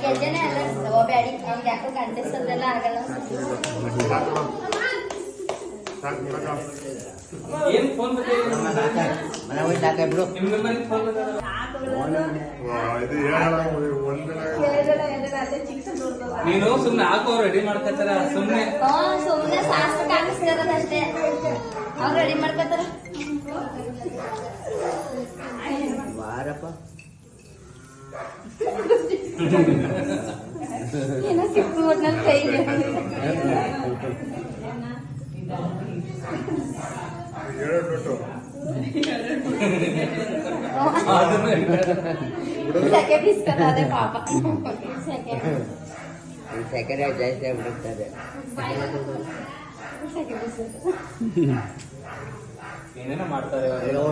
ಕೆಲ್ಸನೇ ಅಲ್ಲ ತಗೋಬೇಡಿ ಅವ್ನಿಗೆ ಯಾಕೋ ಕಂಟೆಸ್ಟೆಲ್ಲ ಆಗಲ್ಲ ಏನ್ ಫೋನ್ ಮನೆ ಹೋಗಿ ಸಾಕ ಬಿಡು ನೀನು ಸುಮ್ನೆ ಹಾಕೋ ರೆಡಿ ಮಾಡ್ಕೊತಾರ ಸುಮ್ನೆ ಸುಮ್ಮನೆ ಸಾಸ್ತು ಕಾಣಿಸ್ತಿರೋದಷ್ಟೇ ಅವ್ರು ರೆಡಿ ಮಾಡ್ಕೊತಾರ ಬಾರಪ್ಪ ಏನೋ ಸಿಕ್ಕು ಒಟ್ನಲ್ಲಿ ಕೈಗೆ ಸೆಕೆಂಡ್ ಇಸ್ಕೊತಾರೆ ಪಾಪ ಸೆಕೆಂಡ್ ಜಾಸ್ತಿ ಆಗ್ಬಿಡುತ್ತದೆ ಏನೇನೋ ಮಾಡ್ತಾರೆ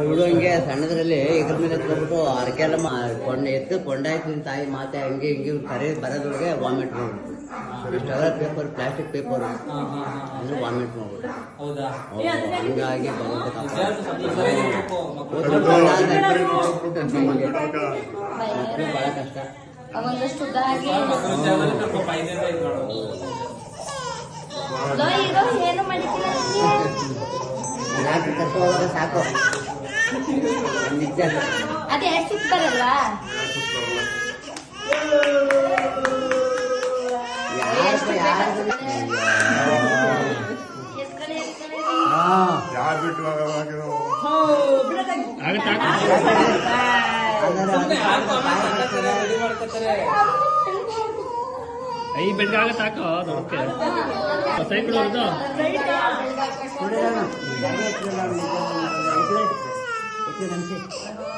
ಇವಳು ಹಂಗೆ ಸಣ್ಣದ್ರಲ್ಲಿ ಇದ್ರ ಮೇಲೆ ಎತ್ಕೊಬಿಟ್ಟು ಅರಕೆ ಎಲ್ಲ ಕೊಂಡಾಯ್ತು ನಿನ್ ತಾಯಿ ಮಾತೆ ಹಂಗೆ ಹಿಂಗೆ ಕರೆ ಬರೋದ್ರೊಳಗೆ ವಾಮಿಟ್ ಮಾಡ್ಬಿಟ್ಟು ಇಷ್ಟೆಲ್ಲ ಪೇಪರ್ ಪ್ಲಾಸ್ಟಿಕ್ ಪೇಪರ್ ಅಂದ್ರೆ ವಾಮಿಟ್ ಮಾಡ್ಬಿಟ್ಟು ಹೌದಾ ಹಂಗಾಗಿ ಬಹಳ ಕಷ್ಟ ಒಂದಷ್ಟು ಉದ್ದ ಆಗಿ ಈಗ ಏನು ಮಾಡಿಕ್ಕಿಲ್ಲ ನಾಲ್ಕು ಕರ್ಕೋದ್ರೆ ಸಾಕು ನಿಜ ಅದು ಎಷ್ಟು ಸಿಕ್ ಬರಲ್ವಾ ಯಾರು ಬಿಟ್ಟು ಐ ಬೆಡ್ಗಾಗತ್ತೆ ಹಾಕೋ ಓಕೆ ಸೈಕಲ್ ಹೊಡೆದು ನಮಸ್ತೆ